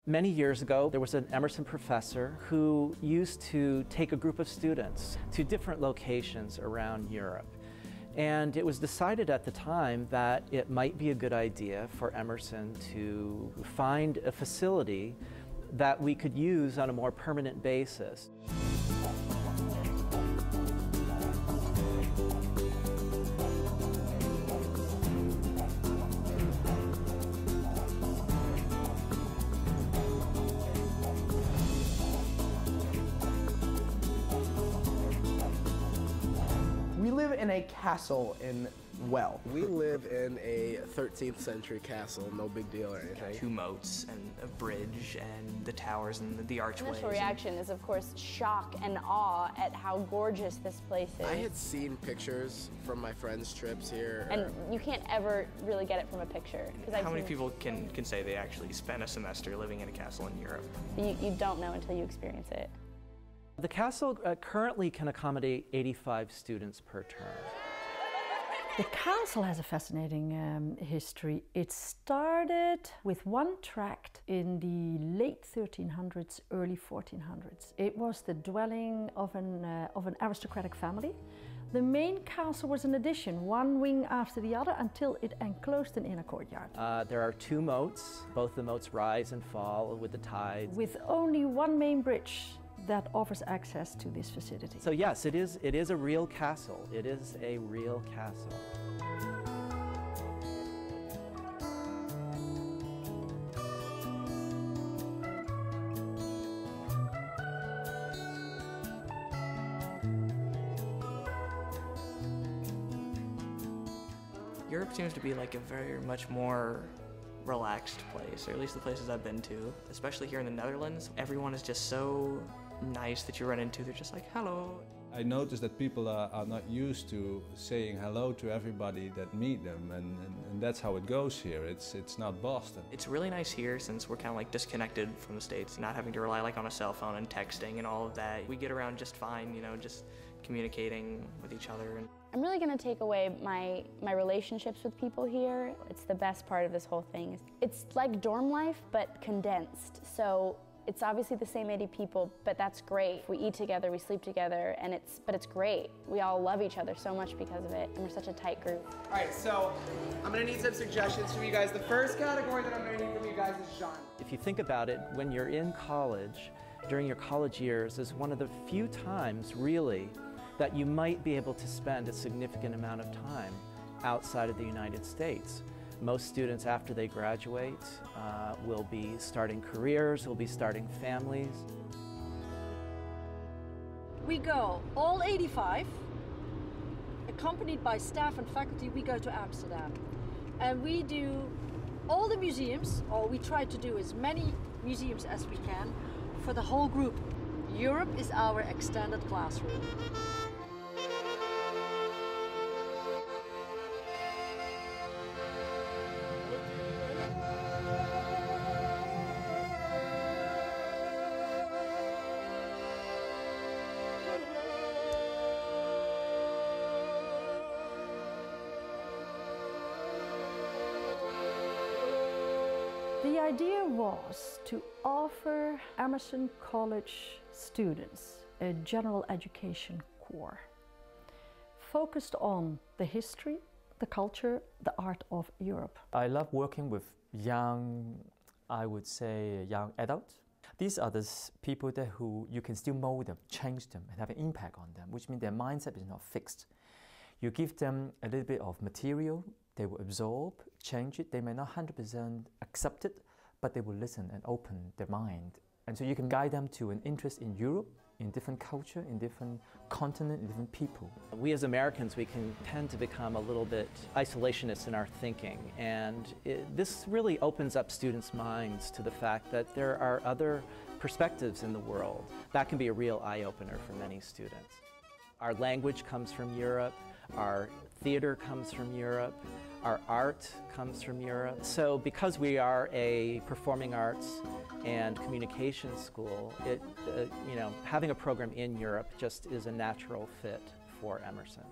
Many years ago, there was an Emerson professor who used to take a group of students to different locations around Europe. And it was decided at the time that it might be a good idea for Emerson to find a facility that we could use on a more permanent basis. We live in a castle in Well. We live in a 13th century castle, no big deal or anything. Two moats and a bridge and the towers and the archways. Initial reaction is, of course, shock and awe at how gorgeous this place is. I had seen pictures from my friends' trips here. And you can't ever really get it from a picture. How many people can say they actually spent a semester living in a castle in Europe? You don't know until you experience it. The castle currently can accommodate 85 students per term. The castle has a fascinating history. It started with one tract in the late 1300s, early 1400s. It was the dwelling of an aristocratic family. The main castle was an addition, one wing after the other, until it enclosed an inner courtyard. There are two moats. Both the moats rise and fall with the tides. With only one main bridge that offers access to this facility. So yes, it is a real castle. It is a real castle. Europe seems to be like a very much more relaxed place, or at least the places I've been to, especially here in the Netherlands. Everyone is just so nice that you run into. They're just like, hello. I noticed that people are not used to saying hello to everybody that meet them, and that's how it goes here. It's not Boston. It's really nice here since we're kind of like disconnected from the States, not having to rely like on a cell phone and texting and all of that. We get around just fine, you know, just communicating with each other. I'm really going to take away my relationships with people here. It's the best part of this whole thing. It's like dorm life, but condensed. So it's obviously the same 80 people, but that's great. We eat together, we sleep together, but it's great. We all love each other so much because of it, and we're such a tight group. All right, so I'm gonna need some suggestions from you guys. The first category that I'm gonna need from you guys is genre. If you think about it, when you're in college, during your college years, is one of the few times, really, that you might be able to spend a significant amount of time outside of the United States. Most students, after they graduate, will be starting careers, will be starting families. We go, all 85, accompanied by staff and faculty, we go to Amsterdam. And we do all the museums, or we try to do as many museums as we can for the whole group. Europe is our extended classroom. The idea was to offer Emerson College students a general education core focused on the history, the culture, the art of Europe. I love working with young, I would say young adults. These are the people who you can still mold them, change them, and have an impact on them, which means their mindset is not fixed. You give them a little bit of material, they will absorb, change it. They may not 100% accept it, but they will listen and open their mind. And so you can guide them to an interest in Europe, in different culture, in different continent, in different people. We as Americans, we can tend to become a little bit isolationist in our thinking, and this really opens up students' minds to the fact that there are other perspectives in the world. That can be a real eye-opener for many students. Our language comes from Europe, our theater comes from Europe, our art comes from Europe. So because we are a performing arts and communication school, having a program in Europe just is a natural fit for Emerson.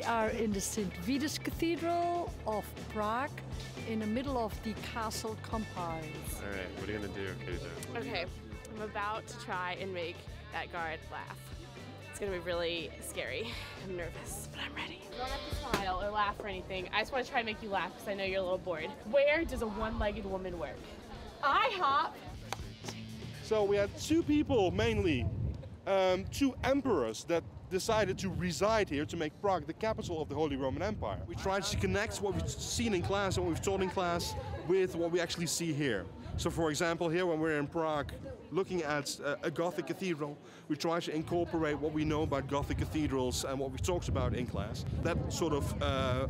are in the St. Vitus Cathedral of Prague, in the middle of the castle compound. All right, what are you gonna do, Kaja? Okay, I'm about to try and make that guard laugh. It's gonna be really scary. I'm nervous, but I'm ready. You don't have to smile or laugh or anything. I just want to try and make you laugh because I know you're a little bored. Where does a one-legged woman work? IHOP. So we had two people mainly, two emperors that decided to reside here to make Prague the capital of the Holy Roman Empire. We tried to connect what we've seen in class and what we've taught in class with what we actually see here. So for example, here when we're in Prague looking at a Gothic cathedral, we try to incorporate what we know about Gothic cathedrals and what we talked about in class. That sort of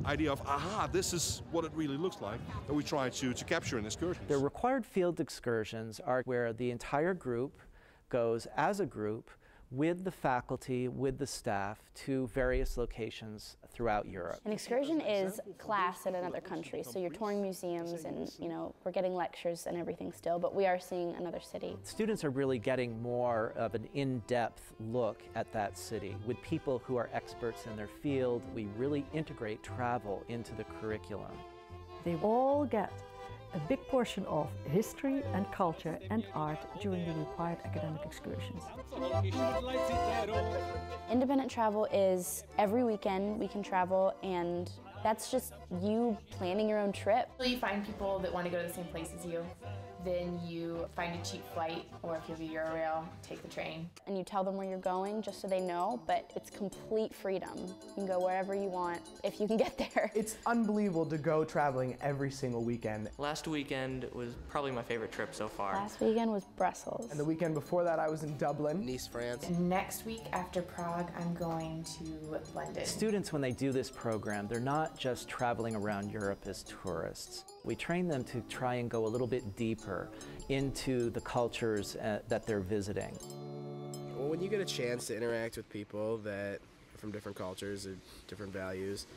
idea of, aha, this is what it really looks like, that we try to capture in excursions. The required field excursions are where the entire group goes as a group with the faculty, with the staff, to various locations throughout Europe. An excursion is class in another country, so you're touring museums and, you know, we're getting lectures and everything still, but we are seeing another city. Students are really getting more of an in-depth look at that city. With people who are experts in their field, we really integrate travel into the curriculum. They all get a big portion of history and culture and art during the required academic excursions. Independent travel is every weekend we can travel, and that's just you planning your own trip. You find people that want to go to the same place as you. Then you find a cheap flight, or if you have a Eurail, take the train. And you tell them where you're going just so they know, but it's complete freedom. You can go wherever you want if you can get there. It's unbelievable to go traveling every single weekend. Last weekend was probably my favorite trip so far. Last weekend was Brussels. And the weekend before that I was in Dublin. Nice, France. Next week after Prague, I'm going to London. Students, when they do this program, they're not just traveling around Europe as tourists. We train them to try and go a little bit deeper into the cultures that they're visiting. Well, when you get a chance to interact with people that are from different cultures and different values,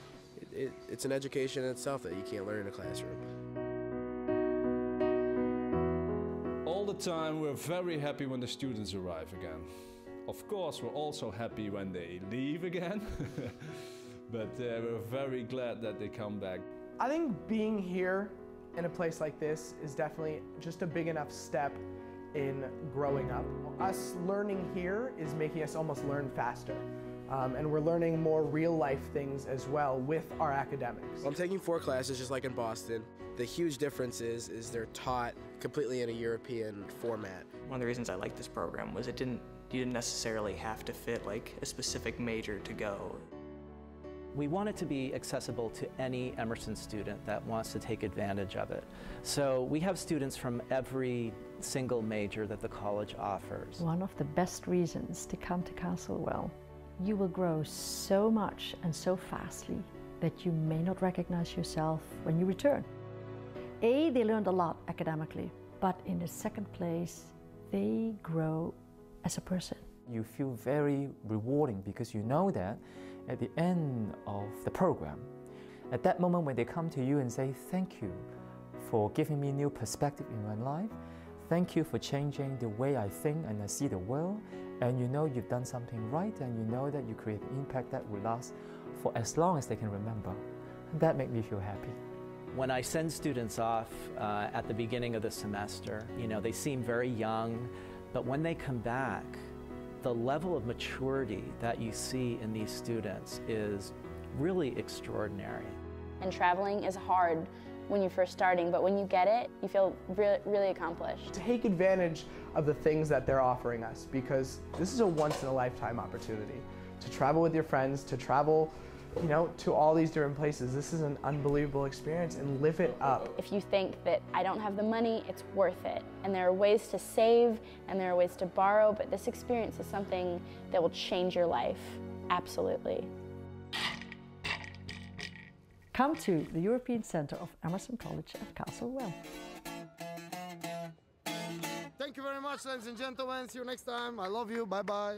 it's an education in itself that you can't learn in a classroom. All the time we're very happy when the students arrive again. Of course, we're also happy when they leave again, but we're very glad that they come back. I think being here in a place like this is definitely just a big enough step in growing up. Us learning here is making us almost learn faster. And we're learning more real life things as well with our academics. Well, I'm taking 4 classes just like in Boston. The huge difference is they're taught completely in a European format. One of the reasons I liked this program was you didn't necessarily have to fit like a specific major to go. We want it to be accessible to any Emerson student that wants to take advantage of it. So we have students from every single major that the college offers. One of the best reasons to come to Kasteel, you will grow so much and so fastly that you may not recognize yourself when you return. They learned a lot academically, but in the second place, they grow as a person. You feel very rewarding because you know that at the end of the program, at that moment when they come to you and say, thank you for giving me new perspective in my life, thank you for changing the way I think and I see the world, and you know you've done something right, and you know that you create an impact that will last for as long as they can remember. That makes me feel happy. When I send students off at the beginning of the semester, you know, they seem very young, but when they come back, the level of maturity that you see in these students is really extraordinary. And traveling is hard when you're first starting, but when you get it, you feel really accomplished. Take advantage of the things that they're offering us, because this is a once-in-a-lifetime opportunity. To travel with your friends, to travel, you know, to all these different places. This is an unbelievable experience, and live it up. If you think that I don't have the money, it's worth it. And there are ways to save and there are ways to borrow, but this experience is something that will change your life. Absolutely. Come to the European Center of Emerson College at Kasteel. Thank you very much, ladies and gentlemen. See you next time. I love you. Bye-bye.